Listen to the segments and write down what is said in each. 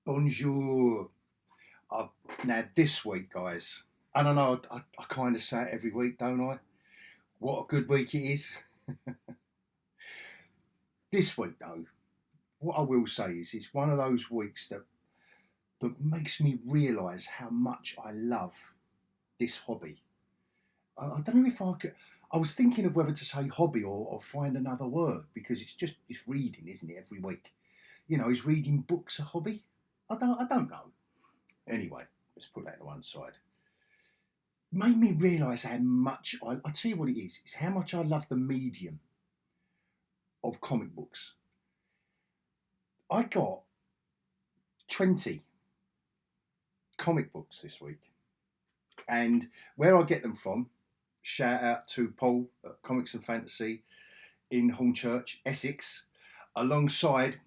Bonjour. Now this week, guys, and I know I kind of say it every week, don't I? What a good week it is. This week, though, what I will say is it's one of those weeks that makes me realise how much I love this hobby. I don't know if I could. I was thinking of whether to say hobby or find another word because it's reading, isn't it? Every week, is reading books a hobby? I don't know. Anyway, let's put that to one side. Made me realise how much I'll tell you what it is. It's how much I love the medium of comic books. I got 20 comic books this week, and where I get them from, shout out to Paul at Comics and Fantasy in Hornchurch, Essex, alongside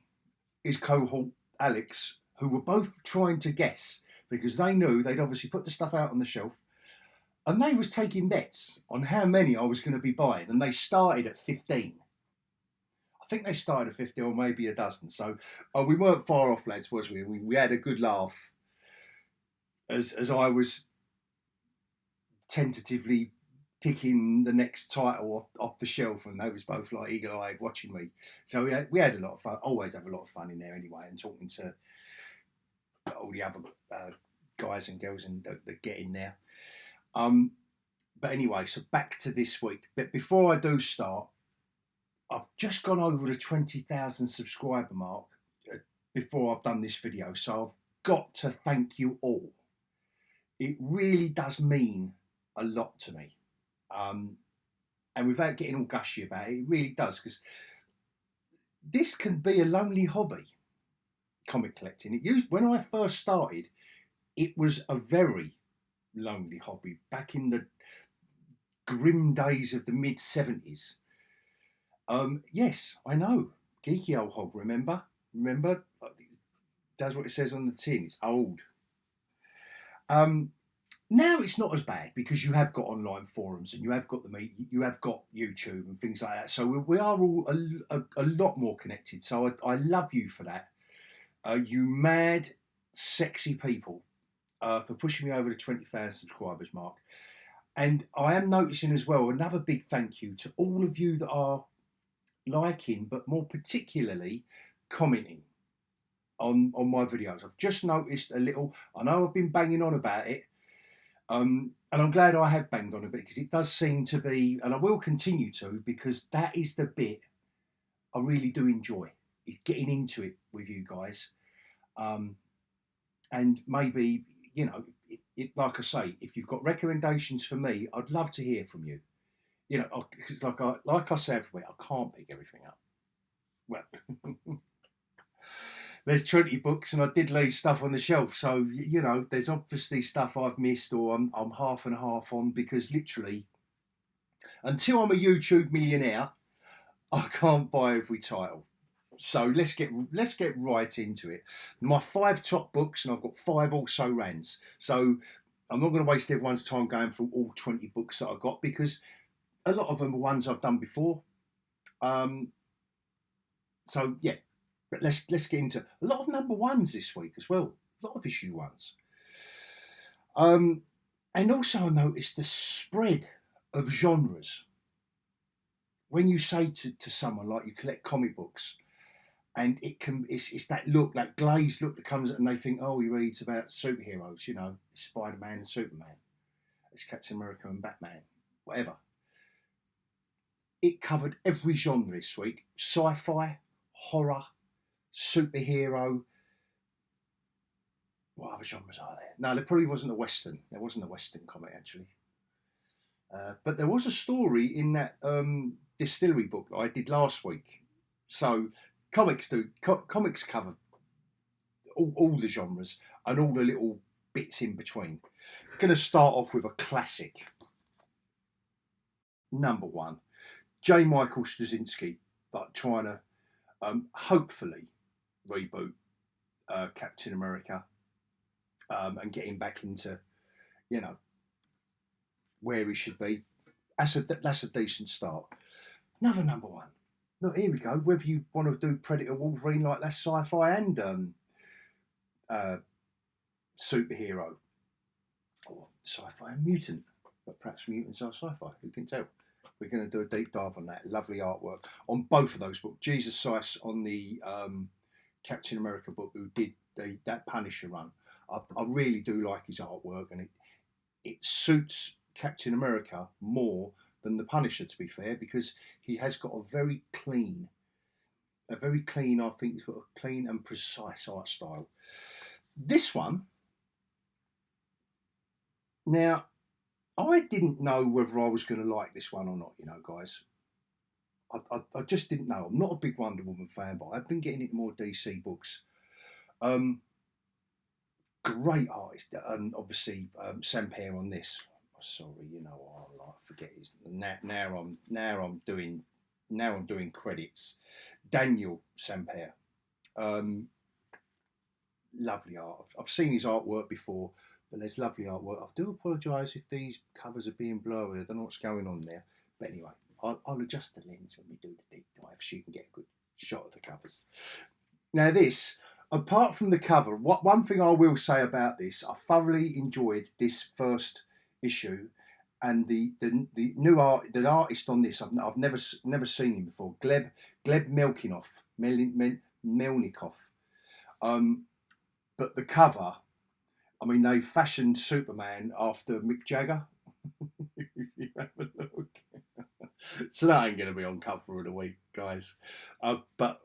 his cohort Alex, who were both trying to guess because they knew they'd obviously put the stuff out on the shelf, and they was taking bets on how many I was going to be buying, and they started at 15. I think they started at 50 or maybe a dozen. So we weren't far off, lads, was we? We had a good laugh as I was tentatively picking the next title off the shelf, and they was both like eagle-eyed watching me. So we had a lot of fun. Always have a lot of fun in there anyway, and talking to all the other guys and girls that get in there. But anyway, so back to this week. But before I do start, I've just gone over the 20,000 subscriber mark before I've done this video. So I've got to thank you all. It really does mean a lot to me. And without getting all gushy about it, it really does, because this can be a lonely hobby, comic collecting. When I first started, it was a very lonely hobby back in the grim days of the mid-70s. Yes, I know. geekyOlhog, remember? Remember? That's what it says on the tin. It's old. Now it's not as bad because you have got online forums and you have got you have got YouTube and things like that. So we are all a lot more connected. So I love you for that. You mad, sexy people, for pushing me over the 20,000 subscribers mark. And I am noticing as well, another big thank you to all of you that are liking, but more particularly commenting on my videos. I've just noticed a little, I know I've been banging on about it, and I'm glad I have banged on a bit, because it does seem to be, and I will continue to, because that is the bit I really do enjoy, is getting into it with you guys. And maybe, like I say, if you've got recommendations for me, I'd love to hear from you. Like I say everywhere, I can't pick everything up. Well, there's 20 books and I did leave stuff on the shelf. So, there's obviously stuff I've missed or I'm half and half on, because literally, until I'm a YouTube millionaire, I can't buy every title. So let's get right into it. My 5 top books, and I've got 5 also rans. So I'm not going to waste everyone's time going through all 20 books that I've got, because a lot of them are ones I've done before. So yeah, but let's get into a lot of number ones this week as well. A lot of issue ones. And also I noticed the spread of genres. When you say to someone, like, you collect comic books, and it's that look, that glazed look that comes, and they think, oh, he reads about superheroes, Spider-Man and Superman, it's Captain America and Batman, whatever. It covered every genre this week: sci-fi, horror, superhero. What other genres are there? No, there probably wasn't a Western. There wasn't a Western comic, actually. But there was a story in that distillery book that I did last week. So comics cover all the genres and all the little bits in between. I'm going to start off with a classic. Number 1, J. Michael Straczynski, like, trying to hopefully reboot Captain America, and get him back into, where he should be. That's a decent start. Another number 1. Look, here we go. Whether you want to do Predator, Wolverine, like, that's sci-fi and superhero or sci-fi and mutant, but perhaps mutants are sci-fi. Who can tell? We're going to do a deep dive on that. Lovely artwork on both of those books. Jesus Seiss on the Captain America book, who did that Punisher run. I really do like his artwork, and it suits Captain America more than the Punisher, to be fair, because he has got a very clean, I think he's got a clean and precise art style. This one, now, I didn't know whether I was going to like this one or not, you know, guys. I just didn't know. I'm not a big Wonder Woman fan, but I've been getting into more DC books. Great artist, and obviously Sampere on this. Sorry, you know, I forget his. Now I'm doing credits. Daniel Sampere, lovely art. I've seen his artwork before, but there's lovely artwork. I do apologise if these covers are being blurry. I don't know what's going on there, but anyway, I'll adjust the lens when we do the deep dive so you can get a good shot of the covers. Now this, apart from the cover, one thing I will say about this, I thoroughly enjoyed this first issue, and the new artist on this, I've never seen him before. Gleb Melnikov. But the cover, I mean, they fashioned Superman after Mick Jagger. You have a look. So that ain't going to be on cover of the week, guys. But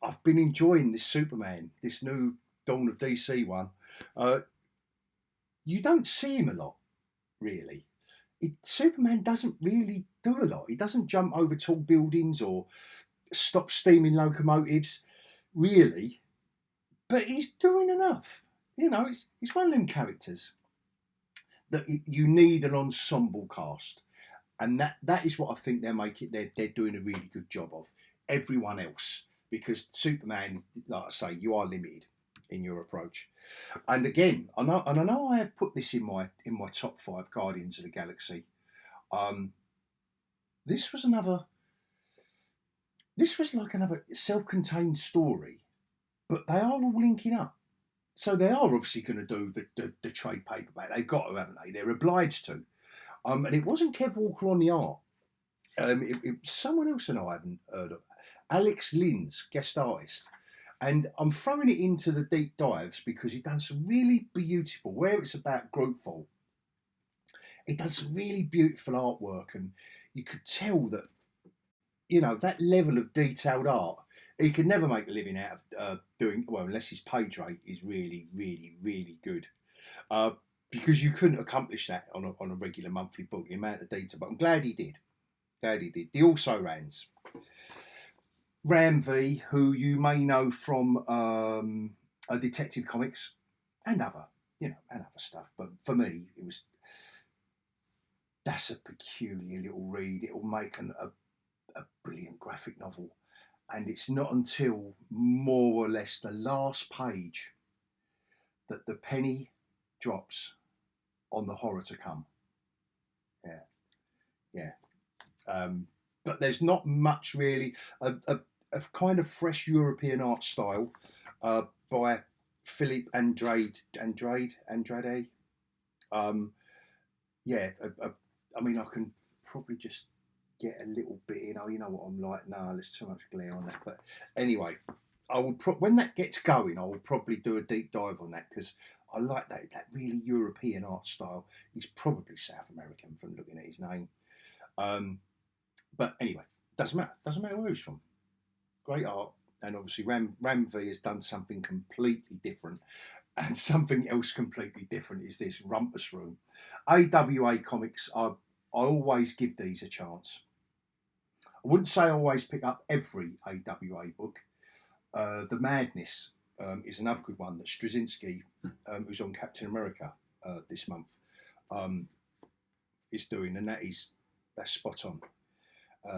I've been enjoying this Superman, this new Dawn of DC one. You don't see him a lot, really. Superman doesn't really do a lot. He doesn't jump over tall buildings or stop steaming locomotives, really. But he's doing enough. You know, he's one of them characters that you need an ensemble cast. And that is what I think they're doing a really good job of. Everyone else, because Superman, like I say, you are limited in your approach. And again, I know I have put this in my top 5 Guardians of the Galaxy. This was like another self-contained story, but they are all linking up. So they are obviously going to do the trade paperback. They've got to, haven't they? They're obliged to. And it wasn't Kev Walker on the art. It was someone else that I haven't heard of. Alex Lin's guest artist. And I'm throwing it into the deep dives because he's done some really beautiful, where it's about Grootfall, he done some really beautiful artwork, and you could tell that, you know, that level of detailed art, he could never make a living out of doing, well, unless his page rate is really, really, really good. Because you couldn't accomplish that on a regular monthly book, the amount of detail. But I'm glad he did. The also rans. Ram V, who you may know from Detective Comics and other stuff. But for me, that's a peculiar little read. It will make a brilliant graphic novel. And it's not until more or less the last page that the penny drops on the horror to come. Yeah. But there's not much really. A kind of fresh European art style by Philip Andrade. I mean, I can probably just get a little bit in. Oh, you know what I'm like? No, there's too much glare on that. But anyway, I will when that gets going, I will probably do a deep dive on that, because I like that really European art style. He's probably South American from looking at his name. But anyway, doesn't matter where he's from. Great art. And obviously Ram V has done something completely different. And something else completely different is this Rumpus Room. AWA Comics, I always give these a chance. I wouldn't say I always pick up every AWA book. The Madness is another good one that Straczynski, who's on Captain America this month, is doing, and that's spot on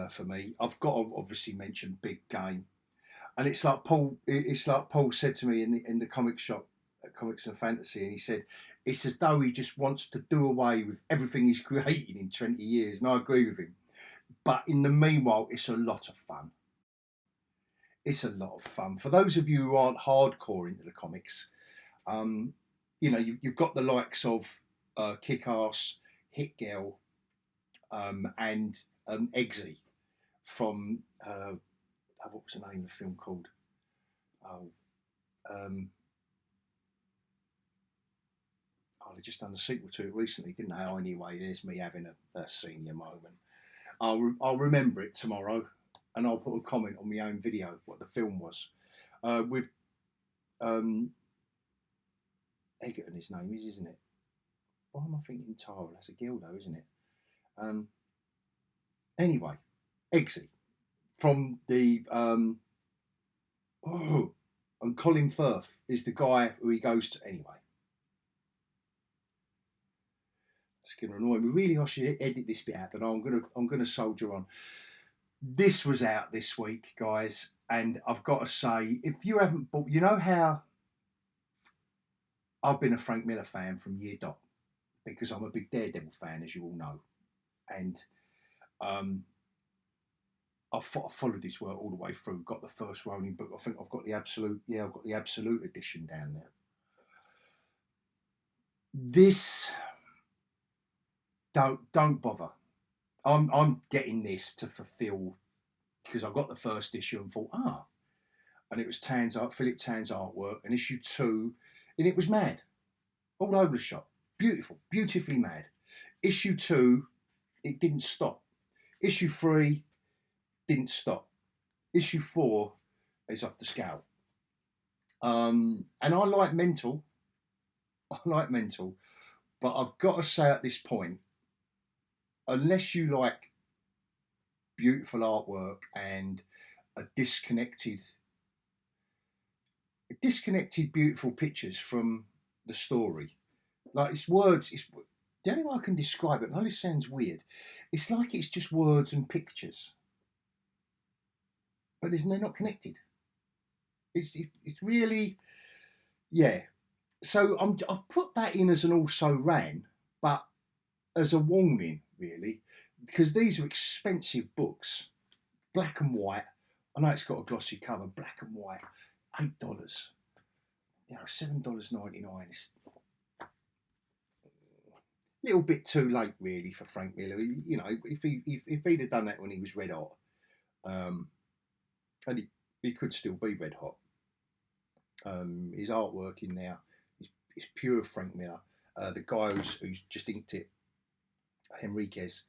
for me. I've got to obviously mention Big Game, and it's like Paul said to me in the comic shop at Comics and Fantasy, and he said it's as though he just wants to do away with everything he's created in 20 years, and I agree with him. But in the meanwhile, it's a lot of fun. It's a lot of fun. For those of you who aren't hardcore into the comics, You know, you've got the likes of Kick-Ass, Hit Girl, and Eggsy from what was the name of the film called? They just done a sequel to it recently, didn't they? Oh, anyway, there's me having a senior moment. I'll remember it tomorrow, and I'll put a comment on my own video what the film was. With Egerton, his name is, isn't it? Why am I thinking Tara? That's a girl though, isn't it? Anyway, Eggsy from the and Colin Firth is the guy who he goes to anyway. It's going to annoy me. Really, I should edit this bit out, but I'm gonna soldier on. This was out this week, guys, and I've got to say, if you haven't bought, you know how I've been a Frank Miller fan from year dot, because I'm a big Daredevil fan, as you all know, and I've followed his work all the way through. Got the first Rolling book. I think I've got the absolute. Yeah, I've got the absolute edition down there. This don't bother. I'm getting this to fulfil, because I got the first issue and thought, and it was Philip Tan's artwork, and issue 2, and it was mad, all over the shop, beautifully mad. Issue 2, it didn't stop. Issue 3 didn't stop. Issue 4 is off the scale. And I like mental, but I've got to say at this point, unless you like beautiful artwork and disconnected beautiful pictures from the story, like it's words, it's the only way I can describe it, and I know this sounds weird, it's like it's just words and pictures, but they're not connected. It's really, yeah. So I've put that in as an also ran, but as a warning, really, because these are expensive books, black and white. I know it's got a glossy cover, black and white, $8. $7.99. It's a little bit too late, really, for Frank Miller. You know, if he'd have done that when he was red hot, and he could still be red hot. His artwork in there is pure Frank Miller. The guy who's just inked it, Henriquez,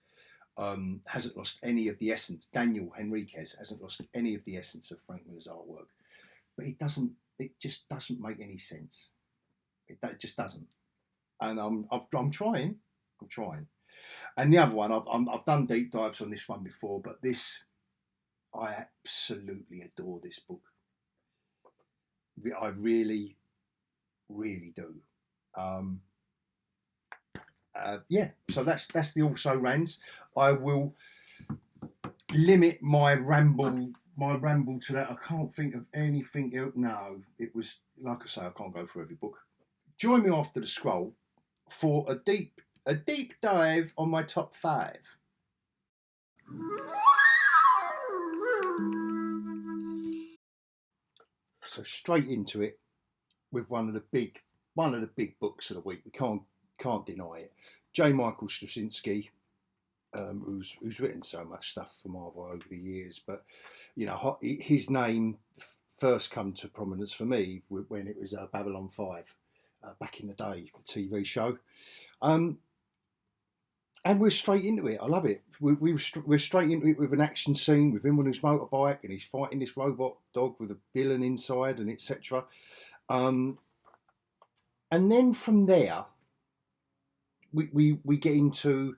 hasn't lost any of the essence. Daniel Henriquez hasn't lost any of the essence of Frank Miller's artwork, but it just doesn't make any sense. It just doesn't. And I'm trying. And the other one, I've done deep dives on this one before, but this, I absolutely adore this book. I really, really do. So that's the also rans. I will limit my ramble to that. I can't think of anything else. No, it was, like I say, I can't go through every book. Join me after the scroll for a deep dive on my top 5. So straight into it with one of the big books of the week. We can't deny it. J. Michael Straczynski, who's written so much stuff for Marvel over the years, but you know, his name first come to prominence for me when it was Babylon 5 back in the day, the TV show. And we're straight into it. I love it. We're straight into it with an action scene with him on his motorbike, and he's fighting this robot dog with a villain inside, and etc. And then from there, we get into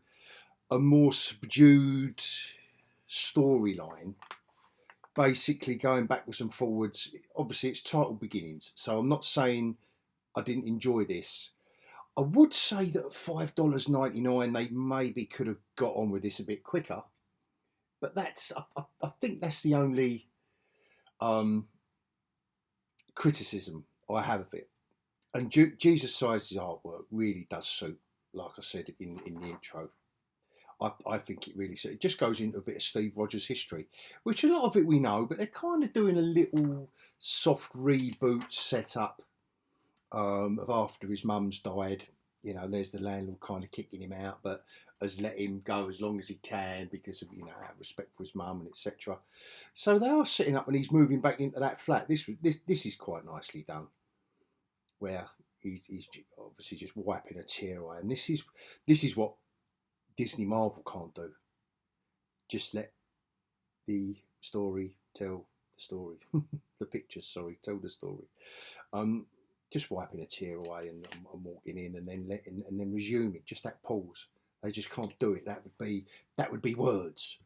a more subdued storyline, basically going backwards and forwards. Obviously, it's titled Beginnings, so I'm not saying I didn't enjoy this. I would say that at $5.99 they maybe could have got on with this a bit quicker, but I think that's the only criticism I have of it. And Jesus Sizes artwork really does suit, like I said in the intro. I think it really suits. It just goes into a bit of Steve Rogers history, which a lot of it we know, but they're kind of doing a little soft reboot setup. of after his mum's died. You know, there's the landlord kind of kicking him out, but has let him go as long as he can because of, you know, out of respect for his mum and etc. So they are sitting up and he's moving back into that flat. This is quite nicely done, where he's obviously just wiping a tear away, and this is what Disney Marvel can't do. Just let the story tell the story. The pictures, sorry, tell the story. Just wiping a tear away and walking in and then resuming. Just that pause. They just can't do it. That would be words.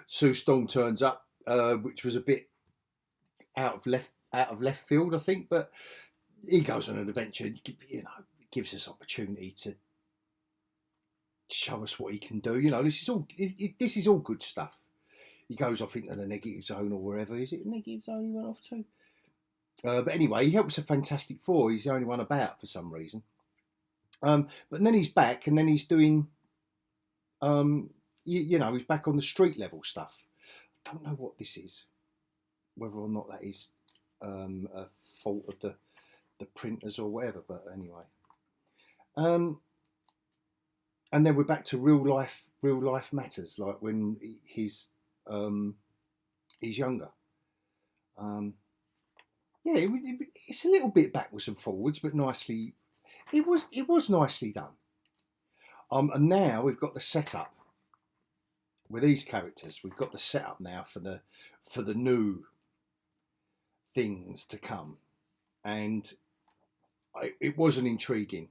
Sue Storm turns up, which was a bit out of left field, I think, but he goes on an adventure. You know, gives us opportunity to show us what he can do. You know, this is all good stuff. He goes off into the negative zone or wherever. Is it the negative zone he went off to? But anyway, he helps the Fantastic Four. He's the only one about for some reason. But then he's back, and then he's doing, you know, he's back on the street level stuff. I don't know what this is, whether or not that is a fault of the printers or whatever. But anyway, and then we're back to real life matters, like when he's younger. Yeah, it's a little bit backwards and forwards, but nicely. It was nicely done. And now we've got the setup with these characters. We've got the setup now for the new things to come, and it was an intriguing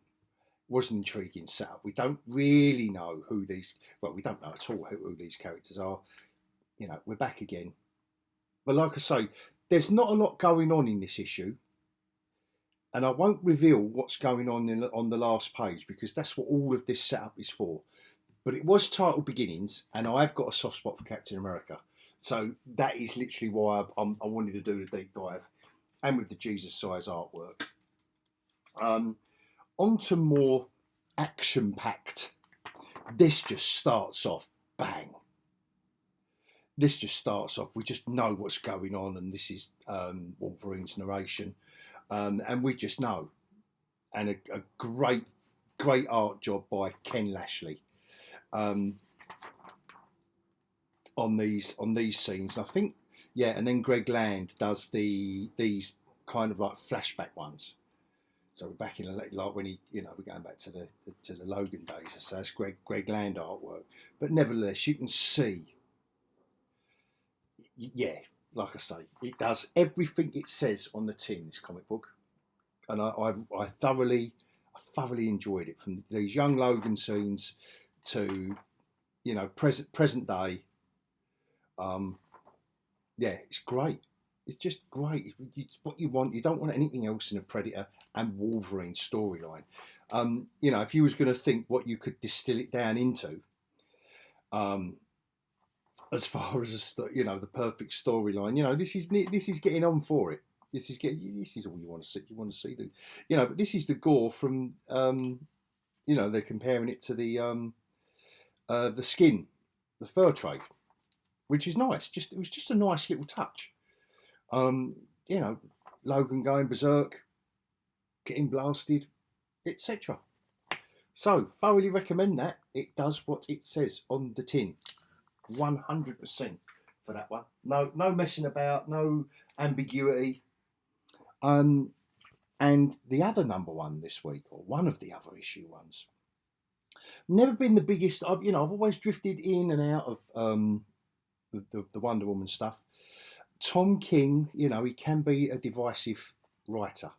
setup. We don't really know who these. Well, we don't know at all who these characters are. You know, we're back again. But like I say, there's not a lot going on in this issue. And I won't reveal what's going on on the last page because that's what all of this setup is for. But it was titled Beginnings, and I've got a soft spot for Captain America. So that is literally why I wanted to do the deep dive, and with the Jesus size artwork. On to more action-packed. This just starts off bang. This just starts off. We just know what's going on, and this is Wolverine's narration, and we just know. And a great art job by Ken Lashley on these scenes. I think, yeah, and then Greg Land does these kind of like flashback ones. So we're back in like when he, you know, we're going back to the Logan days. So that's Greg Land artwork, but nevertheless, you can see. Yeah, like I say, it does everything it says on the tin, this comic book, and I thoroughly enjoyed it, from these young Logan scenes to, you know, present day. Yeah, it's great. It's just great. It's what you want. You don't want anything else in a Predator and Wolverine storyline. You know, if you was going to think what you could distill it down into, as far as you know, the perfect storyline. You know, this is getting on for it. This is all you want to see. You want to see the, you know, but this is the gore from, you know, they're comparing it to the skin, the fur trade, which is nice. It was just a nice little touch. You know, Logan going berserk, getting blasted, etc. So thoroughly recommend that. It does what it says on the tin. 100% for that one. No messing about, no ambiguity. And the other number one this week, or one of the other issue ones, never been the biggest. I've always drifted in and out of the Wonder Woman stuff. Tom King, you know, he can be a divisive writer,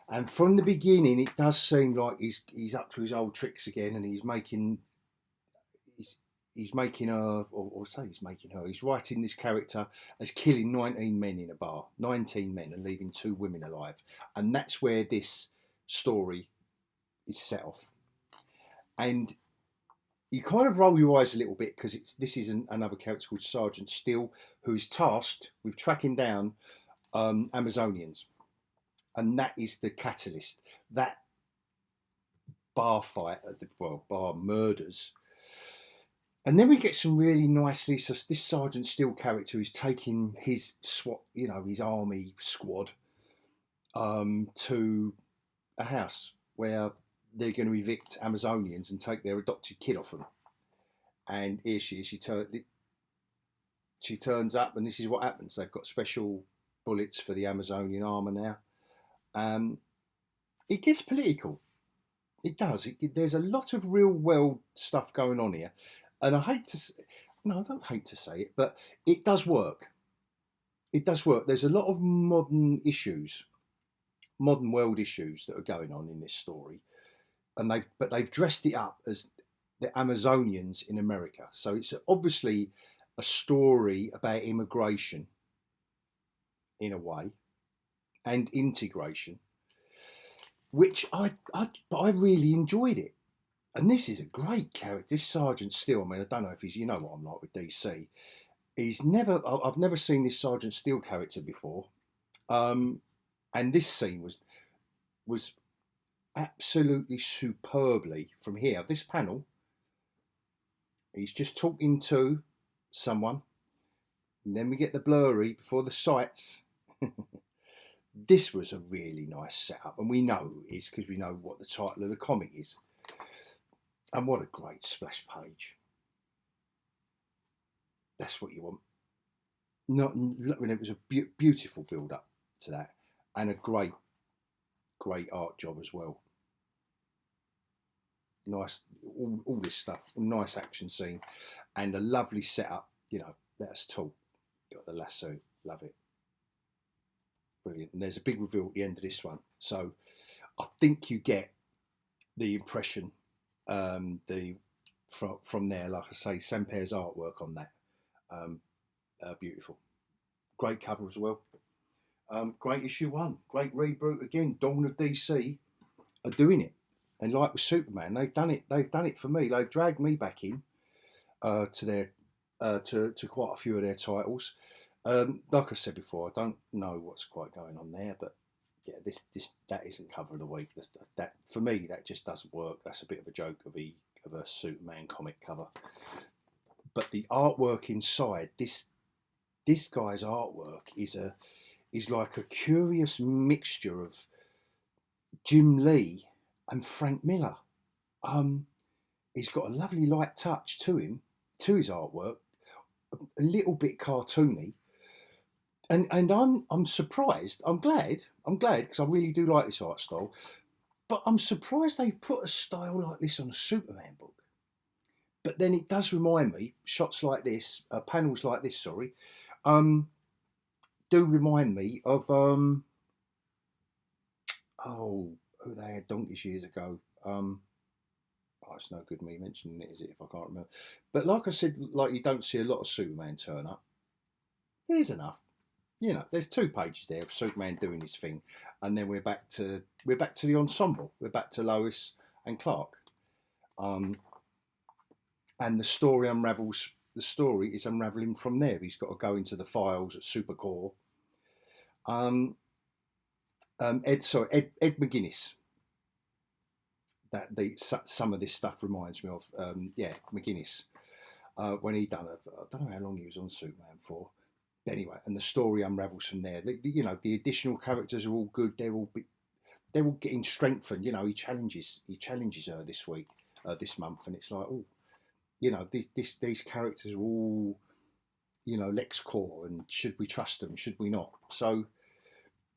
and from the beginning, it does seem like he's up to his old tricks again, and he's making her, or say he's making her. He's writing this character as killing 19 men in a bar, 19 men, and leaving 2 women alive, and that's where this story is set off. And you kind of roll your eyes a little bit because this is another character called Sergeant Steele, who is tasked with tracking down Amazonians, and that is the catalyst. That bar fight, bar murders, And then we get some really nicely. So this Sergeant Steele character is taking his SWAT, his army squad, to a house where they're going to evict Amazonians and take their adopted kid off them. And here she is. She turns up, and this is what happens. They've got special bullets for the Amazonian armour now. It gets political. It does. There's a lot of real world stuff going on here. And I don't hate to say it, but it does work. It does work. There's a lot of modern world issues that are going on in this story. And they've dressed it up as the Amazonians in America. So it's obviously a story about immigration in a way and integration, which I really enjoyed it. And this is a great character. This Sergeant Steele, I mean, I don't know if he's, what I'm like with DC. I've never seen this Sergeant Steele character before. And this scene was absolutely superbly from here. This panel, he's just talking to someone, and then we get the blurry before the sights. This was a really nice setup, and we know it's because we know what the title of the comic is. And what a great splash page. That's what you want. It was a beautiful build up to that, and a great art job as well. Nice, all this stuff, nice action scene, and a lovely setup. Let us talk. Got the lasso, love it, brilliant. And there's a big reveal at the end of this one, so I think you get the impression from there. Like I say, Sampere's artwork on that, beautiful, great cover as well. Great issue 1, great reboot again. Dawn of DC are doing it, and like with Superman, they've done it for me. They've dragged me back in to their to quite a few of their titles. Like I said before, I don't know what's quite going on there, but yeah, that isn't cover of the week. That for me, that just doesn't work. That's a bit of a joke of a Superman comic cover. But the artwork inside this guy's artwork is like a curious mixture of Jim Lee and Frank Miller. He's got a lovely light touch to his artwork, a little bit cartoony. And I'm surprised. I'm glad because I really do like this art style. But I'm surprised they've put a style like this on a Superman book. But then it does remind me, shots like this, panels like this, sorry, do remind me of who they had donkeys years ago. It's no good me mentioning it, is it, if I can't remember? But like I said, like you don't see a lot of Superman turn up. There's enough. There's 2 pages there of Superman doing his thing, and then we're back to the ensemble. We're back to Lois and Clark, and the story unravels. The story is unraveling from there. He's got to go into the files at Supercorps. Ed McGuinness. Some of this stuff reminds me of McGuinness when he done I don't know how long he was on Superman for. But anyway, and the story unravels from there. The additional characters are all good. They're all getting strengthened. He challenges her this week, this month, and it's like, these characters are all, LexCorp, and should we trust them? Should we not? So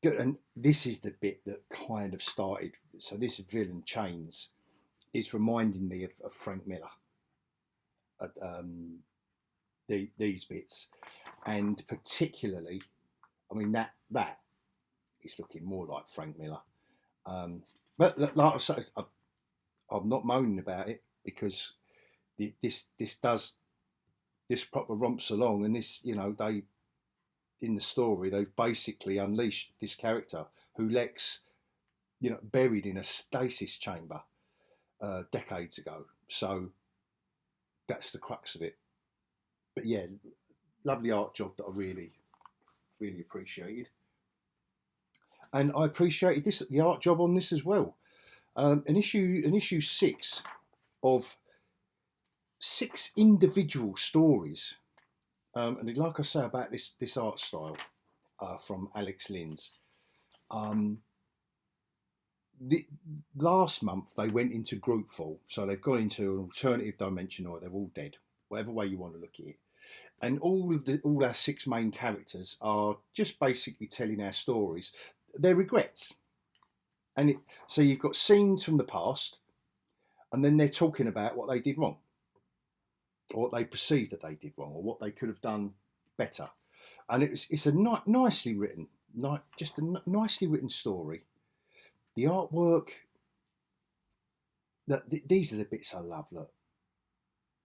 good. And this is the bit that kind of started. So this villain Chains is reminding me of Frank Miller. These bits, and particularly, I mean that is looking more like Frank Miller. But like I said, I'm not moaning about it because this proper romps along, and this they in the story they've basically unleashed this character who Lex buried in a stasis chamber decades ago. So that's the crux of it. But yeah, lovely art job that I really, really appreciated. And I appreciated the art job on this as well. An issue 6 of 6 individual stories. And like I say about this art style from Alex Linz, last month they went into groupful, so they've gone into an alternative dimension, or they're all dead, whatever way you want to look at it. And all our 6 main characters are just basically telling our stories, their regrets, so you've got scenes from the past, and then they're talking about what they did wrong, or what they perceived that they did wrong, or what they could have done better. And it's a nicely written, just a nicely written story. The artwork, these are the bits I love. Look,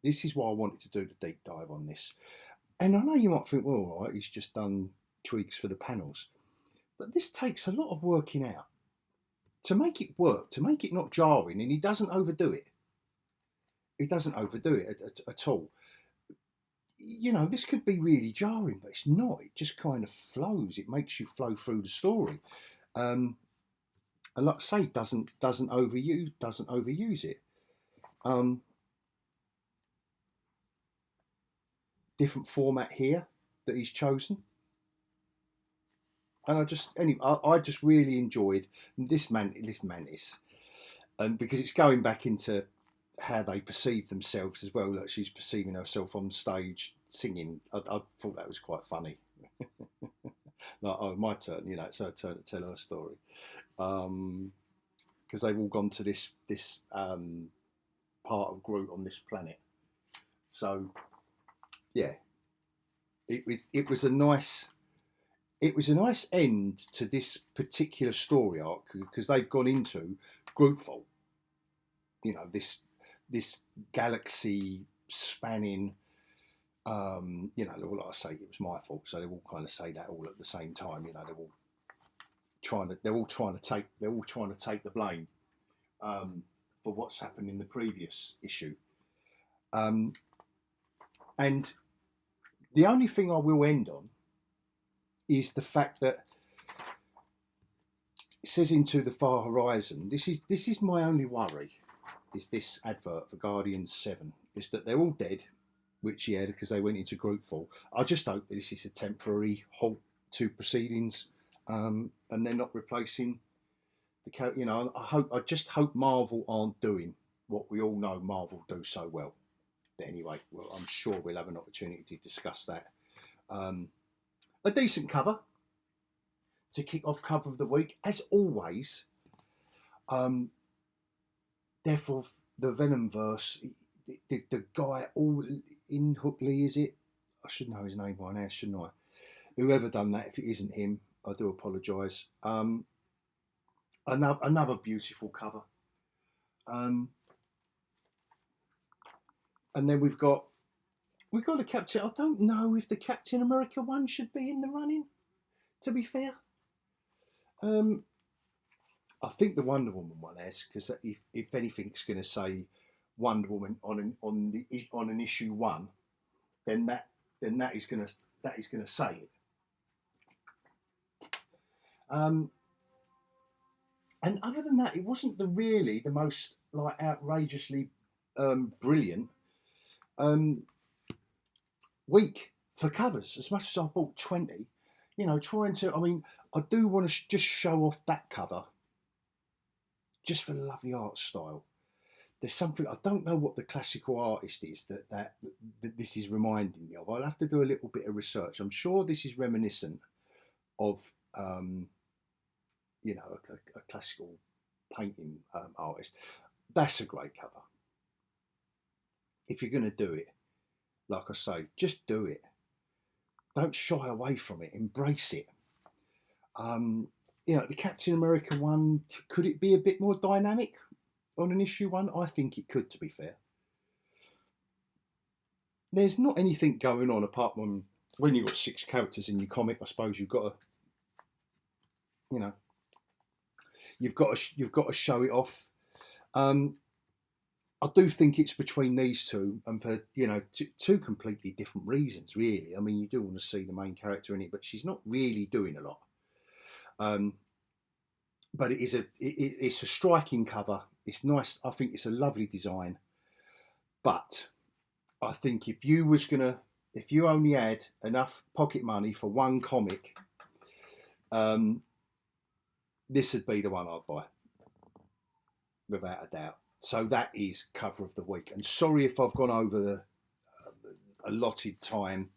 this is why I wanted to do the deep dive on this. And I know you might think, well, all right, he's just done tweaks for the panels, but this takes a lot of working out to make it work, to make it not jarring, and he doesn't overdo it. He doesn't overdo it at all. You know, this could be really jarring, but it's not. It just kind of flows. It makes you flow through the story, and like I say, doesn't overuse it. Different format here that he's chosen, and I just really enjoyed this Mantis, and because it's going back into how they perceive themselves as well. Like she's perceiving herself on stage singing. I thought that was quite funny. Like, oh, my turn, you know, it's her turn to tell her story. Because they've all gone to this part of Groot on this planet. So yeah, it was a nice end to this particular story arc, because they've gone into Grootful. You know, this galaxy spanning, you know, like I say, it was my fault, so they all kind of say that all at the same time. You know, they're all trying to take the blame for what's happened in the previous issue. And the only thing I will end on is the fact that it says "Into the Far Horizon." This is my only worry. Is this advert for Guardians 7, is that they're all dead, which yeah, because they went into Grootful. I just hope that this is a temporary halt to proceedings, and they're not replacing the character. You know, I just hope Marvel aren't doing what we all know Marvel do so well. But anyway, well, I'm sure we'll have an opportunity to discuss that. A decent cover to kick off cover of the week, as always. Therefore, the Venomverse, the guy all in Hookley, is it? I should know his name by now, shouldn't I? Whoever done that, if it isn't him, I do apologise. Another beautiful cover. And then we've got a Captain. I don't know if the Captain America one should be in the running, to be fair. I think the Wonder Woman one has, because if anything's going to say Wonder Woman on an issue 1, then that is going to say it. And other than that, it wasn't really the most like outrageously brilliant week for covers. As much as I've bought 20, you know, I do want to just show off that cover, just for the lovely art style. There's something, I don't know what the classical artist is that this is reminding me of. I'll have to do a little bit of research. I'm sure this is reminiscent of, you know, a classical painting artist. That's a great cover. If you're going to do it, like I say, just do it. Don't shy away from it. Embrace it. You know, the Captain America one, could it be a bit more dynamic on an issue 1? I think it could, to be fair. There's not anything going on apart from when you've got 6 characters in your comic. I suppose you've got to, you know, you've got to show it off. I do think it's between these two, and for, you know, two completely different reasons, really. I mean, you do want to see the main character in it, but she's not really doing a lot. But it's a striking cover. It's nice. I think it's a lovely design. But I think if you only had enough pocket money for one comic, this would be the one I'd buy, without a doubt. So that is cover of the week. And sorry if I've gone over the allotted time.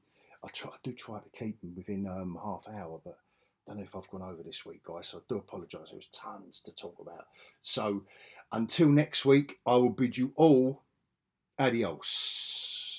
I do try to keep them within half hour, but I don't know if I've gone over this week, guys. So I do apologise. There was tons to talk about. So until next week, I will bid you all adios.